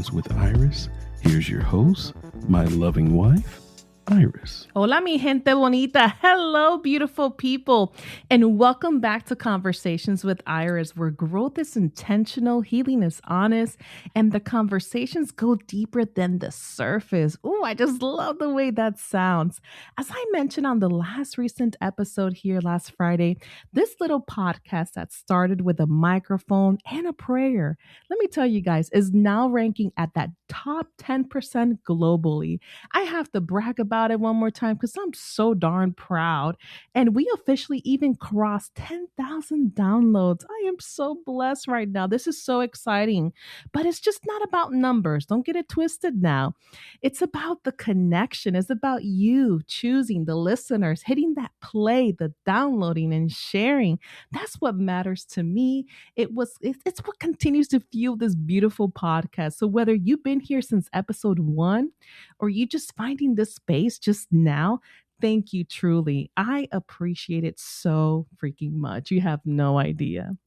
Conversations with Iris. Here's your host, my loving wife, Iris. Hola, mi gente bonita. Hello, beautiful people. And welcome back to Conversations with Iris, where growth is intentional, healing is honest, and the conversations go deeper than the surface. Ooh, I just love the way that sounds. As I mentioned on the last recent episode here last Friday, this little podcast that started with a microphone and a prayer, let me tell you guys, is now ranking at that top 10% globally. I have to brag about it one more time because I'm so darn proud. And we officially even crossed 10,000 downloads. I am so blessed right now. This is so exciting. But it's just not about numbers. Don't get it twisted now. It's about the connection. It's about you choosing the listeners, hitting that play, the downloading and sharing. That's what matters to me. It's what continues to fuel this beautiful podcast. So whether you've been here since episode 1 or you just finding this space just now, thank you truly. I appreciate it so freaking much. You have no idea.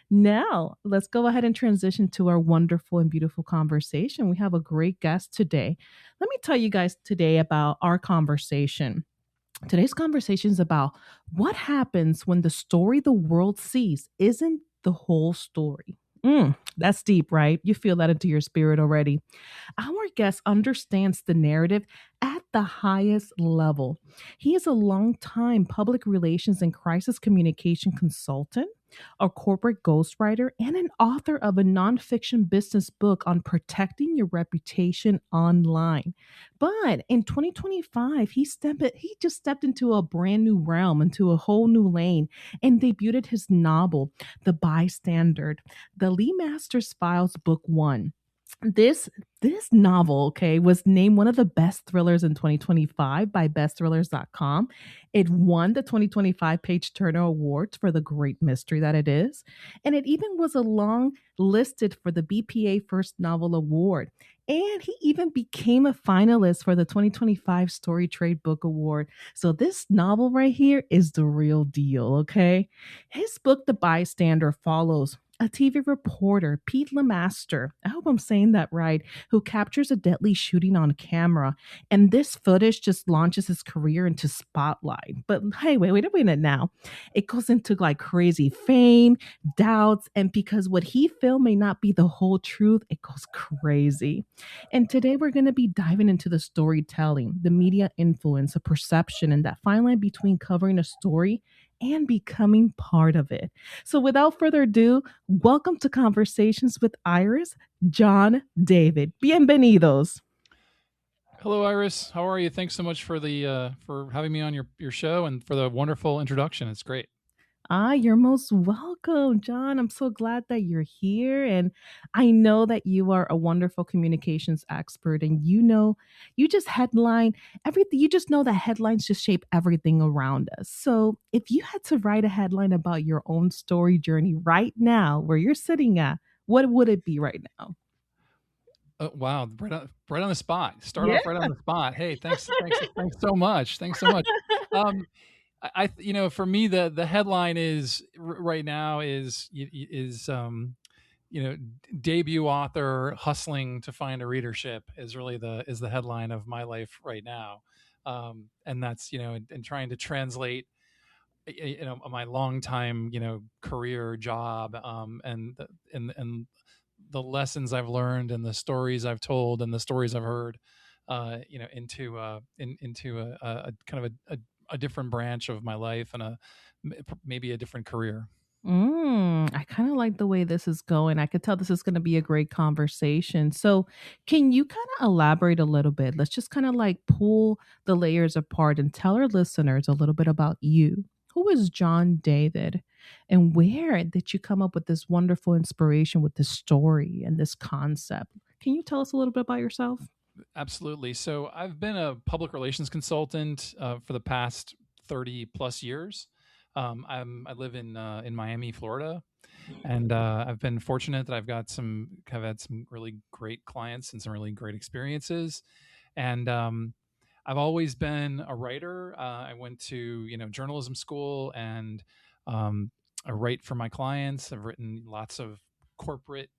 Now, let's go ahead and transition to our wonderful and beautiful conversation. We have a great guest today. Let me tell you guys today about our conversation. Today's conversation is about what happens when the story the world sees isn't the whole story. That's deep, right? You feel that into your spirit already. Our guest understands the narrative at the highest level. He is a longtime public relations and crisis communication consultant, a corporate ghostwriter, and an author of a nonfiction business book on protecting your reputation online. But in 2025, he just stepped into a brand new realm, into a whole new lane, and debuted his novel, The Bystander, the Lemaster Files Book 1. This novel, okay, was named one of the best thrillers in 2025 by bestthrillers.com. It won the 2025 Page Turner Awards for the great mystery that it is. And it even was a long listed for the BPA First Novel Award. And he even became a finalist for the 2025 Storytrade Book Award. So this novel right here is the real deal, okay? His book, The Bystander, follows a TV reporter, Pete Lemaster, I hope I'm saying that right, who captures a deadly shooting on camera. And this footage just launches his career into spotlight. But hey, wait a minute now. It goes into like crazy fame, doubts, and because what he filmed may not be the whole truth, it goes crazy. And today we're going to be diving into the storytelling, the media influence, the perception, and that fine line between covering a story and becoming part of it. So without further ado, welcome to Conversations with Iris, John David. Bienvenidos. Hello, Iris. How are you? Thanks so much for having me on your show and for the wonderful introduction. It's great. You're most welcome, John. I'm so glad that you're here. And I know that you are a wonderful communications expert and you just headline everything. You just know that headlines just shape everything around us. So if you had to write a headline about your own story journey right now, where you're sitting at, what would it be right now? Wow, right on the spot. Start off right on the spot. Hey, thanks so much. Thanks so much. For me, the headline is right now is debut author hustling to find a readership is really the headline of my life right now, and that's and trying to translate my long time career job and the lessons I've learned and the stories I've told and the stories I've heard into a kind of a different branch of my life and maybe a different career. I kind of like the way this is going. I could tell this is going to be a great conversation. So, can you kind of elaborate a little bit? Let's just kind of like pull the layers apart and tell our listeners a little bit about you. Who is John David? And where did you come up with this wonderful inspiration with this story and this concept? Can you tell us a little bit about yourself? Absolutely. So, I've been a public relations consultant for the past 30 plus years. I live in Miami, Florida, and I've been fortunate that I've had some really great clients and some really great experiences. And I've always been a writer. I went to journalism school, and I write for my clients. I've written lots of corporate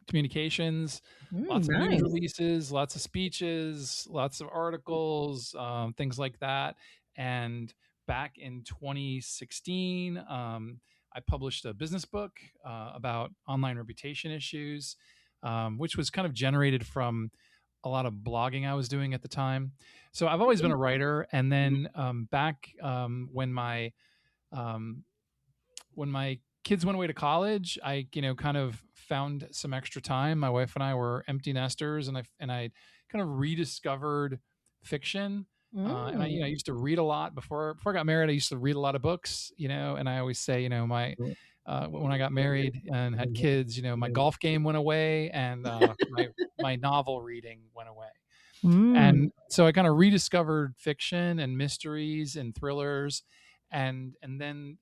communications, lots of news Nice. releases, lots of speeches, lots of articles, things like that. And back in 2016, I published a business book about online reputation issues, which was kind of generated from a lot of blogging I was doing at the time. So I've always been a writer. And then back um, when my kids went away to college, I kind of found some extra time. My wife and I were empty nesters, and I kind of rediscovered fiction. And I Mm. used to read a lot before I got married. I used to read a lot of books, and I always say, my when I got married and had kids, my golf game went away, and my novel reading went away. Mm. And so I kind of rediscovered fiction and mysteries and thrillers, and then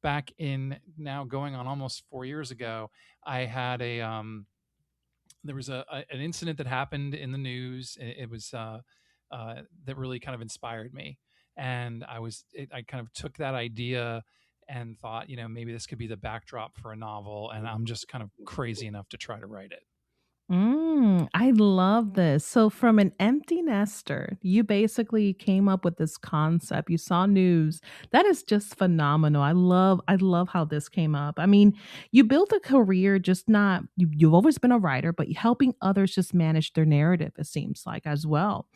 back in now going on almost 4 years ago, I had there was an incident that happened in the news. It was that really kind of inspired me, and I kind of took that idea and thought, maybe this could be the backdrop for a novel, and I'm just kind of crazy enough to try to write it. I love this. So, from an empty nester, you basically came up with this concept. You saw news. That is just phenomenal. I love how this came up. I mean, you built a career, just not you've always been a writer, but helping others just manage their narrative. It seems like as well.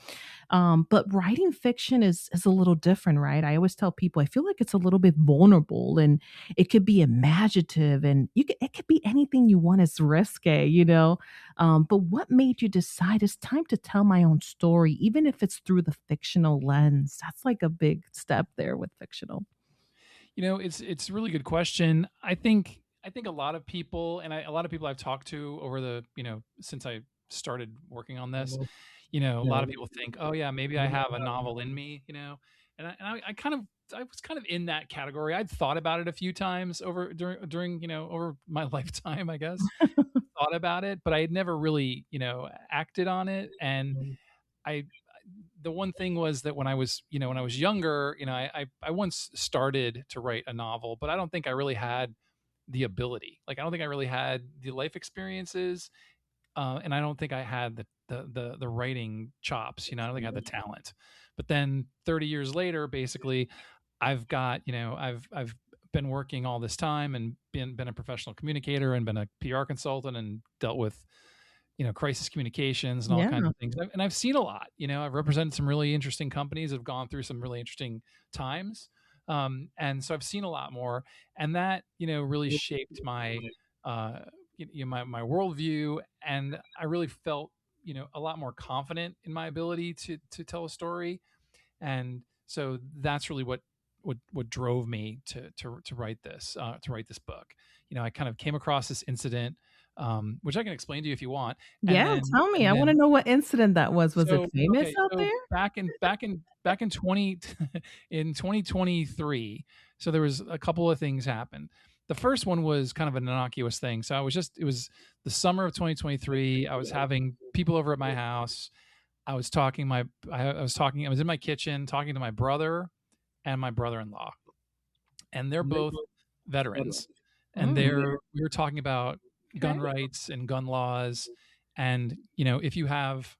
But writing fiction is a little different, right? I always tell people I feel like it's a little bit vulnerable and it could be imaginative and it could be anything you want. It's risque, you know. But what made you decide it's time to tell my own story, even if it's through the fictional lens? That's like a big step there with fictional. It's a really good question. I think a lot of people, and a lot of people I've talked to over the since I started working on this, a lot of people think, oh yeah, maybe I have a novel in me, I was kind of in that category. I'd thought about it a few times over during over my lifetime, I guess. Thought about it, but I had never really acted on it. And I the one thing was that when I was younger, I once started to write a novel, but I don't think I really had the ability. Like I don't think I really had the life experiences, and I don't think I had the writing chops. I don't think I had the talent. But then 30 years later, basically, I've got I've been working all this time and been a professional communicator and been a PR consultant and dealt with crisis communications and all kinds Yeah. of things. And I've seen a lot. I've represented some really interesting companies. I've gone through some really interesting times, and so I've seen a lot more. And that really shaped my my worldview, and I really felt a lot more confident in my ability to tell a story. And so that's really what drove me to write this book. I kind of came across this incident, which I can explain to you if you want. and Yeah. then Tell me. and I want to then know what incident that was. Was it so famous okay, out so there? back in 20 in 2023, so there was a couple of things happened. The first one was kind of an innocuous thing. So it was the summer of 2023. I was having people over at my house. I was in my kitchen talking to my brother and my brother-in-law, and they're both veterans. And Mm, we were talking about gun okay. rights and gun laws. And, if you have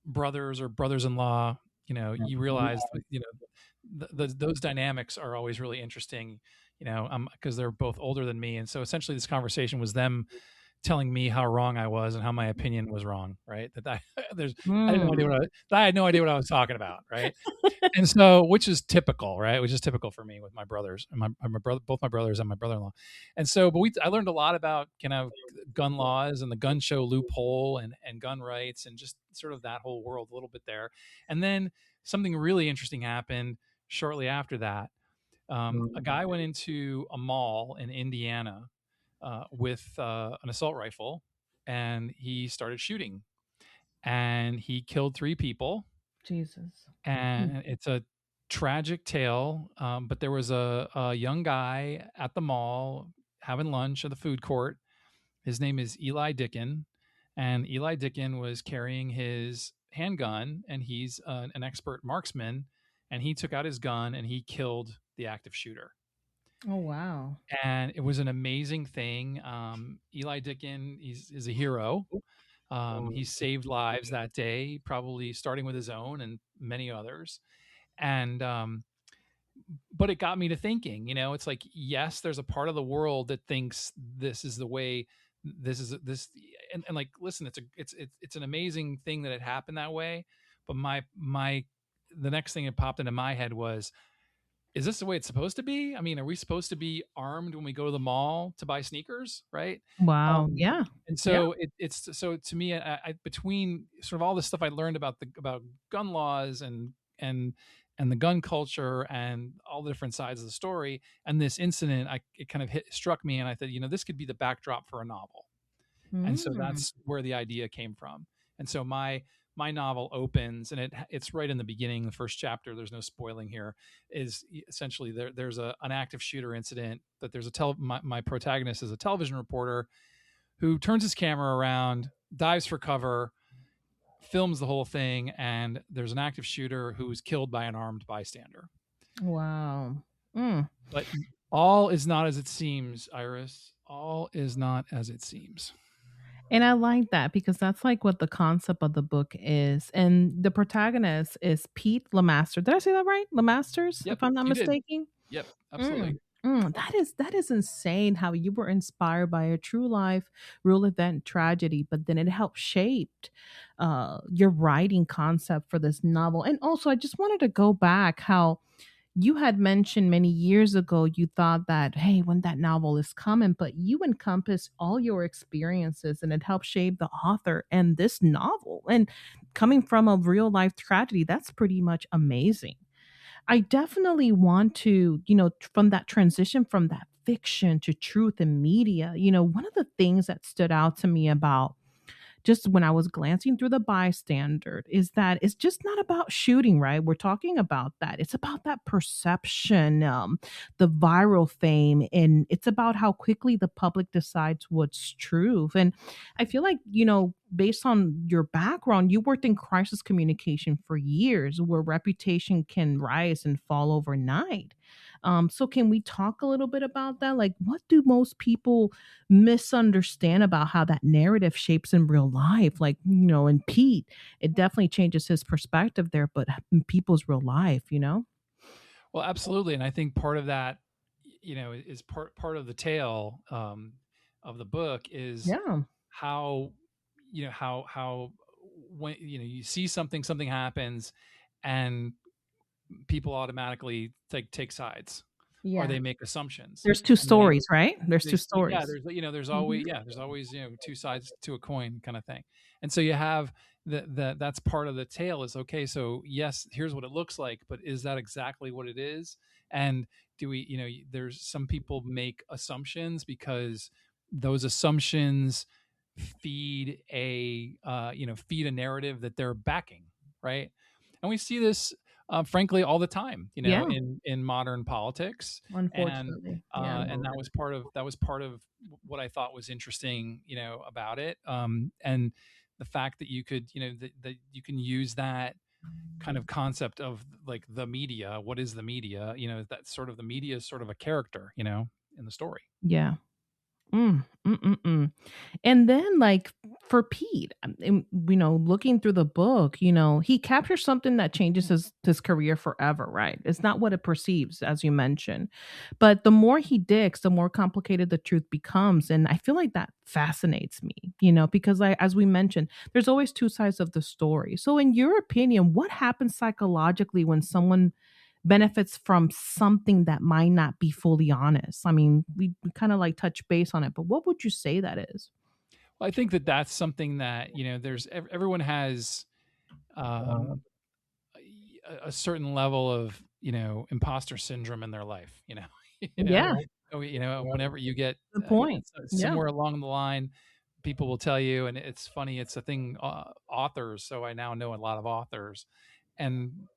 brothers or brothers-in-law, you realize that, those dynamics are always really interesting, because they're both older than me. And so essentially this conversation was them telling me how wrong I was and how my opinion was wrong, right? There's, I didn't know Mm, I had no idea what I was talking about, right? And so, which is typical, right? Which is typical for me with my brothers and my brother, both my brothers and my brother-in-law. And so, I learned a lot about kind of gun laws and the gun show loophole and gun rights and just sort of that whole world a little bit there. And then something really interesting happened shortly after that. A guy went into a mall in Indiana with an assault rifle, and he started shooting, and he killed 3 people. Jesus. Mm, And it's a tragic tale. But there was a young guy at the mall having lunch at the food court. His name is Eli Dickin, and Eli Dickin was carrying his handgun, and he's an expert marksman. And he took out his gun and he killed the active shooter. Oh, wow. And it was an amazing thing. Eli Dickin is a hero. He saved lives that day, probably starting with his own and many others. And but it got me to thinking, it's like, yes, there's a part of the world that thinks this is the way, this, and like, listen, it's an amazing thing that it happened that way. But the next thing that popped into my head was, is this the way it's supposed to be? I mean, are we supposed to be armed when we go to the mall to buy sneakers, right? Wow. Um, Yeah. and Yeah. so it's so to me, between sort of all the stuff I learned about gun laws and the gun culture and all the different sides of the story and this incident, it kind of struck me, and I thought, this could be the backdrop for a novel. And so Mm. that's where the idea came from. And so my novel opens, and it's right in the beginning, the first chapter. There's no spoiling here. Is essentially there's an active shooter incident that there's my protagonist is a television reporter who turns his camera around, dives for cover, films the whole thing, and there's an active shooter who is killed by an armed bystander. Wow. Mm. But all is not as it seems, Iris. All is not as it seems. And I like that because that's like what the concept of the book is. And the protagonist is Pete Lemaster. Did I say that right? Lemasters, Yep, if I'm not you did. mistaken. Yep, absolutely. Mm. That is insane how you were inspired by a true life real event tragedy, but then it helped shaped your writing concept for this novel. And also, I just wanted to go back how you had mentioned many years ago you thought that, hey, when that novel is coming, but you encompass all your experiences and it helped shape the author and this novel. And coming from a real life tragedy, that's pretty much amazing. I definitely want to, from that transition from that fiction to truth in media, one of the things that stood out to me about just when I was glancing through the bystander is that it's just not about shooting, right? We're talking about that. It's about that perception, the viral fame, and it's about how quickly the public decides what's true. And I feel like, based on your background, you worked in crisis communication for years where reputation can rise and fall overnight. So can we talk a little bit about that? Like, what do most people misunderstand about how that narrative shapes in real life? Like, in Pete, it definitely changes his perspective there, but in people's real life. Well, absolutely, and I think part of that, is part of the tale, of the book is Yeah. how, how when you see something happens, and people automatically take sides, or Yeah. they make assumptions, There's two and they stories, right? There's two yeah, stories. Mhm. there's always two sides to a coin, kind of thing. And so you have that's part of the tale is, okay, so yes, here's what it looks like, but is that exactly what it is? And do we, there's some people make assumptions because those assumptions feed a narrative that they're backing, right? And we see this, frankly, all the time, Yeah, in modern politics. and unfortunately. Yeah. and that was part of what I thought was interesting, about it. And the fact that you could, that you can use that kind of concept of, like, the media. What is the media? That sort of, the media is sort of a character, in the story. Yeah. And then, like, for Pete, looking through the book, he captures something that changes his career forever, right? It's not what it perceives, as you mentioned. But the more he digs, the more complicated the truth becomes. And I feel like that fascinates me, because as we mentioned, there's always two sides of the story. So in your opinion, what happens psychologically when someone benefits from something that might not be fully honest? I mean, we kind of like touch base on it, but what would you say that is? Well, I think that that's something that, there's everyone has, um, a certain level of, imposter syndrome in their life. you know Yeah, Whenever you get, good point. Yeah. somewhere along the line, people will tell you, and it's funny, it's a thing, authors, so I now know a lot of authors, and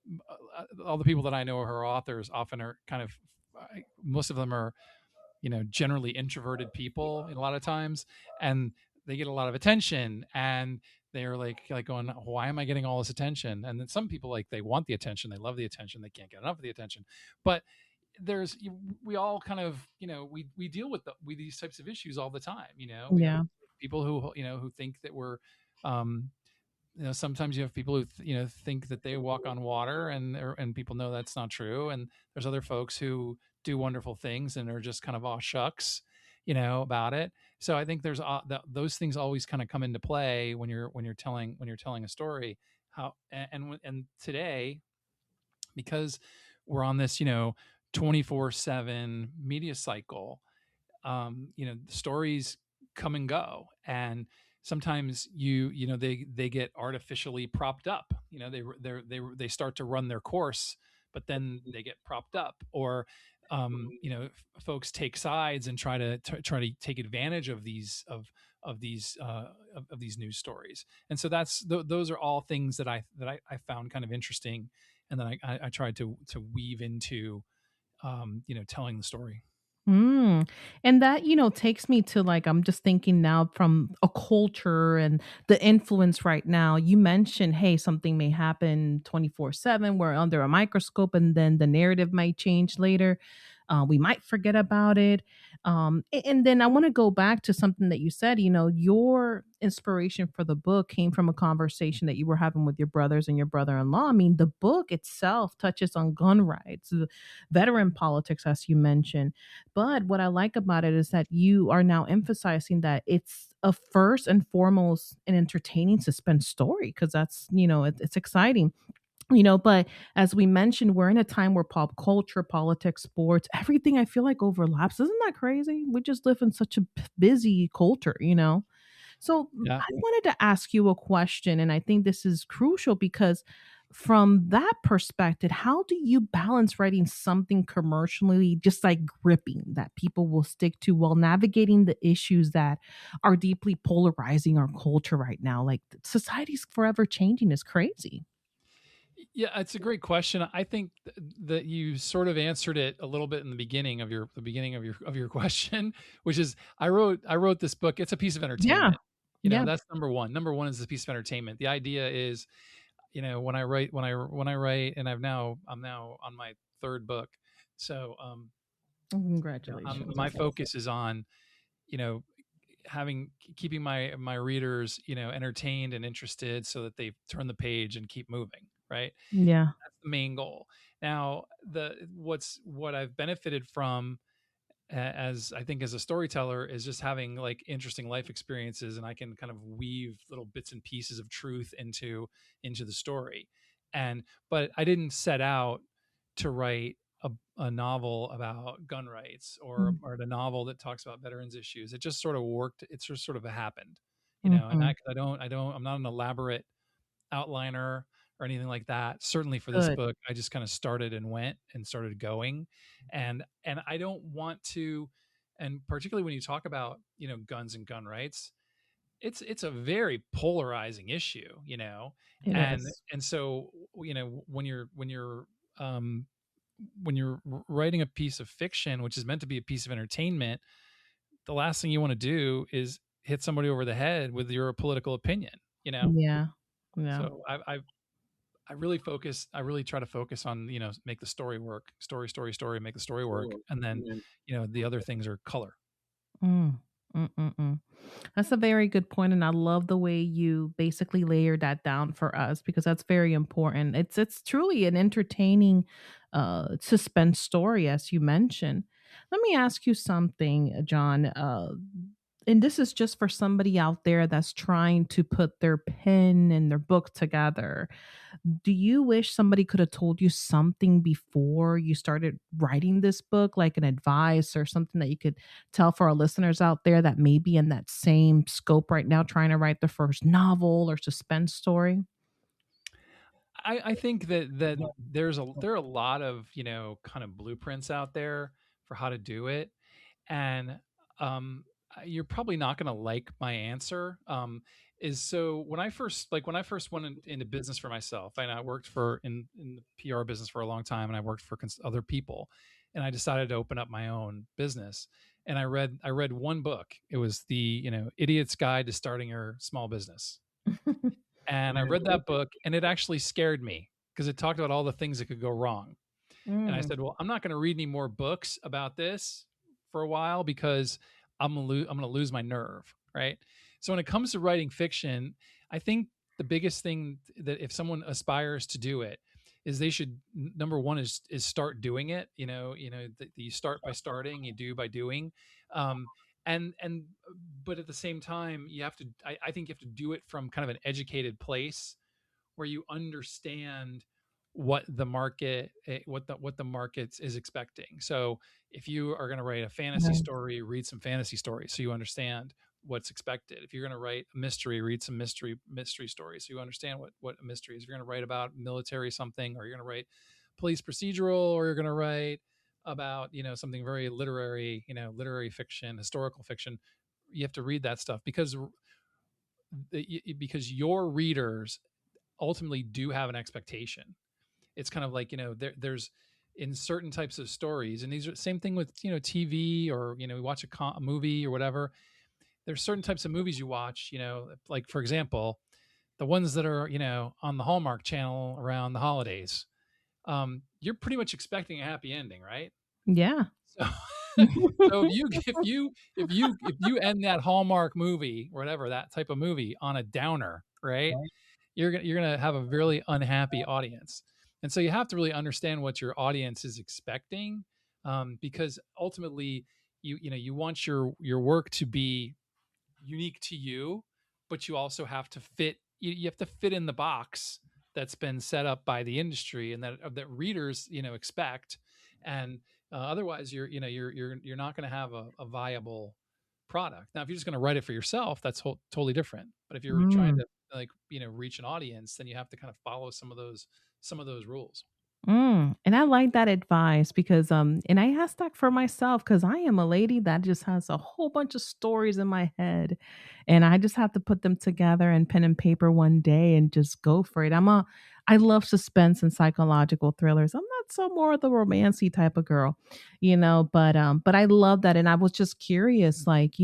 all the people that I know who are authors often are kind of, most of them are, generally introverted people a lot of times, and they get a lot of attention, and they're like going, why am I getting all this attention? And then some people, like, they want the attention, they love the attention, they can't get enough of the attention. But there's we all kind of, we deal with these types of issues all the time. We have Yeah. people who, who think that we're, um sometimes you have people who think that they walk on water, and people know that's not true. And there's other folks who do wonderful things and are just kind of aw shucks, about it. So I think there's those things always kind of come into play when you're telling a story. And today, because we're on this 24/7 media cycle, stories come and go, and sometimes they get artificially propped up. They start to run their course, but then they get propped up, or folks take sides and try to take advantage of these news stories. And so those are all things that I found kind of interesting, and then I tried to weave into telling the story. Mm. And that, takes me to like, I'm just thinking now from a culture and the influence right now. You mentioned, hey, something may happen 24/7. We're under a microscope, and then the narrative might change later. We might forget about it. And then I want to go back to something that you said. Your inspiration for the book came from a conversation that you were having with your brothers and your brother in law. I mean, the book itself touches on gun rights, veteran politics, as you mentioned. But what I like about it is that you are now emphasizing that it's a first and foremost an entertaining suspense story, because that's, it's exciting. But as we mentioned, we're in a time where pop culture, politics, sports, everything I feel like overlaps. Isn't that crazy? We just live in such a busy culture. So Yeah. I wanted to ask you a question, and I think this is crucial because from that perspective, how do you balance writing something commercially just like gripping that people will stick to while navigating the issues that are deeply polarizing our culture right now? Like society's forever changing is crazy. Yeah, it's a great question. I think that you sort of answered it a little bit in the beginning of your question, which is I wrote this book. It's a piece of Yeah. entertainment. Yeah. That's number one. Number one is a piece of entertainment. The idea is, when I write, and I'm now on my third book. So, Congratulations. my focus is on, you know, having keeping my readers, entertained and interested, so that they turn the page and keep moving. Right. Yeah. That's the main goal. Now, what I've benefited from, as I think as a storyteller, is just having like interesting life experiences, and I can kind of weave little bits and pieces of truth into the story. And but I didn't set out to write a novel about gun rights, Mm. or a novel that talks about veterans issues. It just sort of worked. It just sort of happened, and Mhm. I'm not an elaborate outliner or anything like that. Certainly for this Good. book, I just kind of started and went and started going. And I don't want to, and particularly when you talk about, guns and gun rights, it's a very polarizing issue. It And is. and so, um writing a piece of fiction, which is meant to be a piece of entertainment, the last thing you want to do is hit somebody over the head with your political opinion. Yeah. Yeah. So I really try to focus on, make the story work, story, make the story work. And then, the other things are color. Mm. Mm-mm-mm. That's a very good point, and I love the way you basically layered that down for us because that's very important. It's truly an entertaining suspense story, as you mentioned. Let me ask you something, John. And this is just for somebody out there that's trying to put their pen and their book together. Do you wish somebody could have told you something before you started writing this book, like an advice or something that you could tell for our listeners out there that may be in that same scope right now, trying to write the first novel or suspense story? I think that there are a lot of, kind of blueprints out there for how to do it. And um you're probably not going to like my answer. Is so when I first went into business for myself, and I worked in the PR business for a long time, and I worked for other people, and I decided to open up my own business. And I read one book. It was the, Idiot's Guide to Starting Your Small Business. And I read that book, and it actually scared me because it talked about all the things that could go wrong. And I Mm. said, well, I'm not going to read any more books about this for a while because I'm going to lose my nerve. Right. So when it comes to writing fiction, I think the biggest thing that if someone aspires to do it is they should, number one is start doing it. You start by starting, you do by doing. Um, and but at the same time, you have to, I think you have to do it from kind of an educated place where you understand what the market what the market is expecting. So if you are going to write a fantasy Yeah. story, read some fantasy stories so you understand what's expected. If you're going to write a mystery, read some mystery stories so you understand what a mystery is. If you're going to write about military something, or you're going to write police procedural, or you're going to write about something very literary, literary fiction, historical fiction, you have to read that stuff because your readers ultimately do have an expectation. It's kind of like, there's in certain types of stories, and these are same thing with, TV, or, we watch a movie or whatever. There's certain types of movies you watch, like, for example, the ones that are, on the Hallmark channel around the holidays. You're pretty much expecting a happy ending, right? Yeah. So, so if you end that Hallmark movie, or whatever, that type of movie, on a downer, right? You're gonna have a really unhappy audience. And so you have to really understand what your audience is expecting, because ultimately you want your work to be unique to you, but you also have to fit. You have to fit in the box that's been set up by the industry, and that readers expect. And otherwise, you're not going to have a viable product. Now, if you're just going to write it for yourself, that's totally different. But if you're trying Mm. to, like, reach an audience, then you have to kind of follow some of those rules. And I like that advice because and I asked that for myself because I am a lady that just has a whole bunch of stories in my head, and I just have to put them together in pen and paper one day and just go for it. I love suspense and psychological thrillers. I'm not so more of the romancy type of girl, but I love that, and I was just curious, like,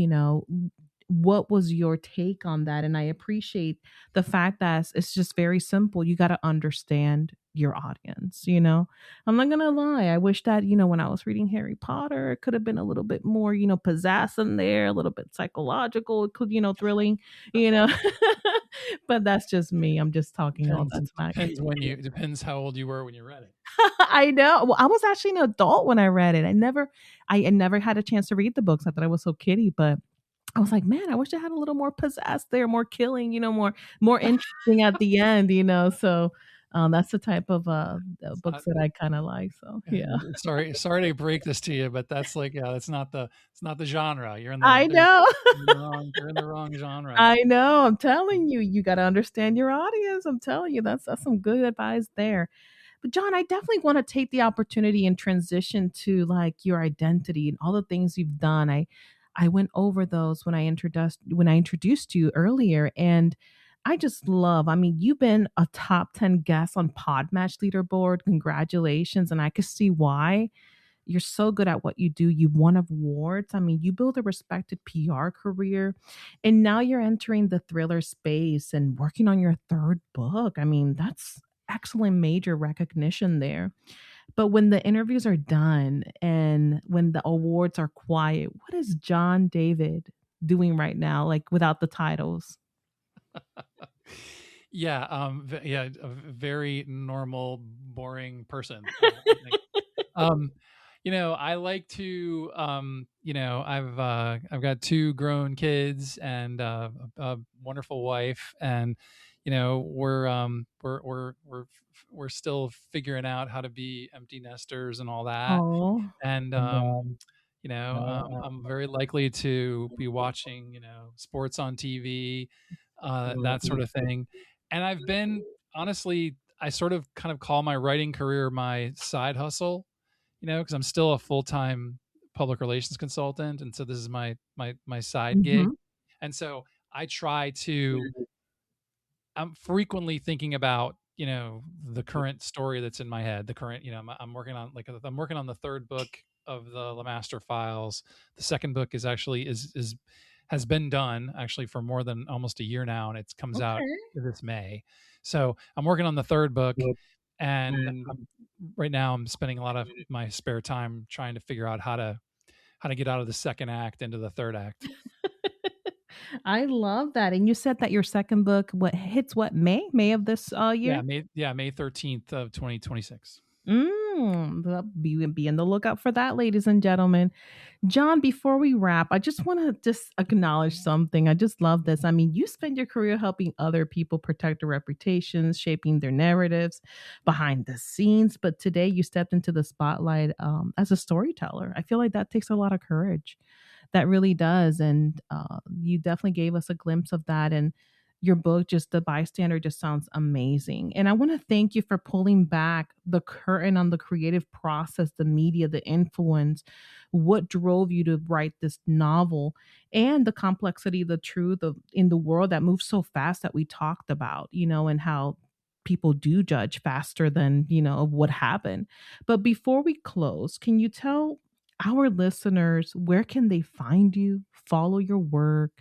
what was your take on that? And I appreciate the fact that it's just very simple. You got to understand your audience, I'm not gonna lie. I wish that, when I was reading Harry Potter, it could have been a little bit more, pizzazz in there, a little bit psychological, it could, thrilling, you know. But that's just me. I'm just talking all Depends that smack. depends how old you were when you read it. I know. Well, I was actually an adult when I read it. I never had a chance to read the books. I thought I was so kiddie, but I was like, man, I wish I had a little more pizzazz there, more killing, more interesting at the end, So that's the type of the It's books not, that I kind of like. So yeah, sorry to break this to you, but that's like, yeah, it's not the genre. I know. You're in the wrong genre. I know. I'm telling you, you got to understand your audience. I'm telling you, that's some good advice there. But John, I definitely want to take the opportunity and transition to like your identity and all the things you've done. I went over those when I introduced you earlier, and I just love. I mean, you've been a top 10 guest on Podmatch leaderboard. Congratulations, and I could see why. You're so good at what you do. You've won awards. I mean, you built a respected PR career, and now you're entering the thriller space and working on your third book. I mean, that's excellent major recognition there. But when the interviews are done and when the awards are quiet, what is John David doing right now, like without the titles? Yeah, yeah, a very normal, boring person. I think. Um, I like to, I've got two grown kids and a wonderful wife, and we're still figuring out how to be empty nesters and all that. Oh, And I'm very likely to be watching, sports on TV, that sort of thing. And I've been, honestly, I sort of kind of call my writing career my side hustle, because I'm still a full time public relations consultant, and so this is my side gig. hmm. And so I try to. I'm frequently thinking about the current story that's in my head. The current, I'm working on, I'm working on the third book of the Lemaster Files. The second book is actually is has been done actually for more than almost a year now, and it comes out Okay. this May. So I'm working on the third book, And right now I'm spending a lot of my spare time trying to figure out how to get out of the second act into the third act. I love that. And you said that your second book, May of this year? May 13th of 2026. Be on the lookout for that, ladies and gentlemen. John, before we wrap, I just want to just acknowledge something. I just love this. I mean, you spend your career helping other people protect their reputations, shaping their narratives behind the scenes. But today you stepped into the spotlight as a storyteller. I feel like that takes a lot of courage. That really does. And you definitely gave us a glimpse of that. And your book, just The Bystander, just sounds amazing. And I want to thank you for pulling back the curtain on the creative process, the media, the influence, what drove you to write this novel, and the complexity, the truth of in the world that moves so fast that we talked about, and how people do judge faster than, of what happened. But before we close, can you tell our listeners where can they find you, follow your work,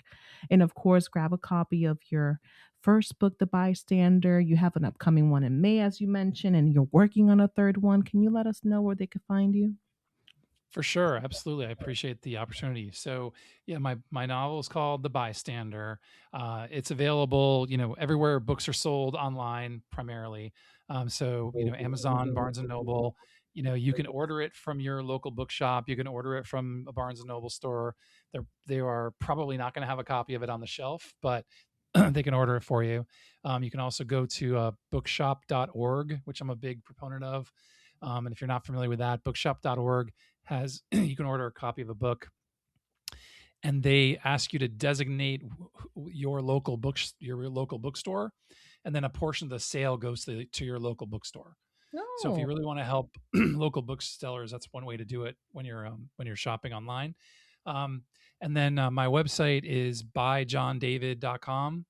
and of course, grab a copy of your first book, The Bystander? You have an upcoming one in May, as you mentioned, and you're working on a third one. Can you let us know where they could find you? For sure, absolutely. I appreciate the opportunity. So, yeah, my novel is called The Bystander. It's available, everywhere books are sold online primarily. So, Amazon, Barnes and Noble. You can order it from your local bookshop. You can order it from a Barnes and Noble store. They are probably not going to have a copy of it on the shelf, but they can order it for you. You can also go to bookshop.org, which I'm a big proponent of. And if you're not familiar with that, bookshop.org has you can order a copy of a book, and they ask you to designate your local bookstore, and then a portion of the sale goes to your local bookstore. So if you really want to help local booksellers, that's one way to do it when you're shopping online. And then my website is byjohndavid.com.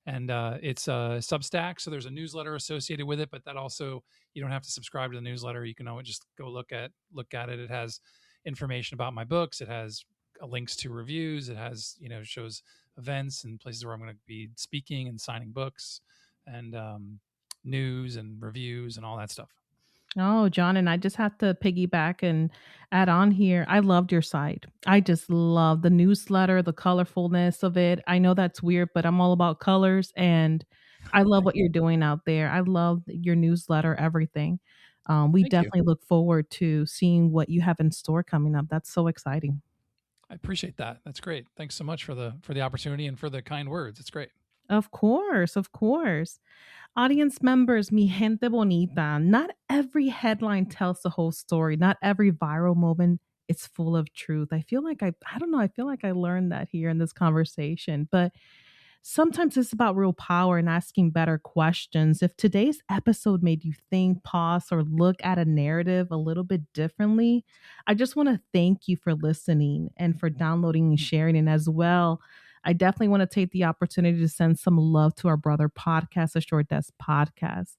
And it's a Substack, so there's a newsletter associated with it. But that also, you don't have to subscribe to the newsletter. You can always just go look at it. It has information about my books. It has links to reviews. It has shows events and places where I'm going to be speaking and signing books, and news and reviews and all that stuff. Oh, John, and I just have to piggyback and add on here. I loved your site. I just love the newsletter, the colorfulness of it. I know that's weird, but I'm all about colors, and I love what you're doing out there. I love your newsletter, everything. We Thank you. definitely look forward to seeing what you have in store coming up. That's so exciting. I appreciate that. That's great. Thanks so much for the opportunity and for the kind words. It's great. Of course, of course. Audience members, mi gente bonita, not every headline tells the whole story. Not every viral moment is full of truth. I don't know, I feel like I learned that here in this conversation, but sometimes it's about real power and asking better questions. If today's episode made you think, pause, or look at a narrative a little bit differently, I just want to thank you for listening and for downloading and sharing. And as well, I definitely want to take the opportunity to send some love to our brother podcast, the Short Desk Podcast.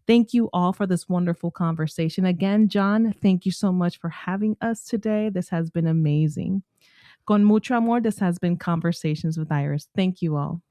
Thank you all for this wonderful conversation. Again, John, thank you so much for having us today. This has been amazing. Con mucho amor, this has been Conversations with Iris. Thank you all.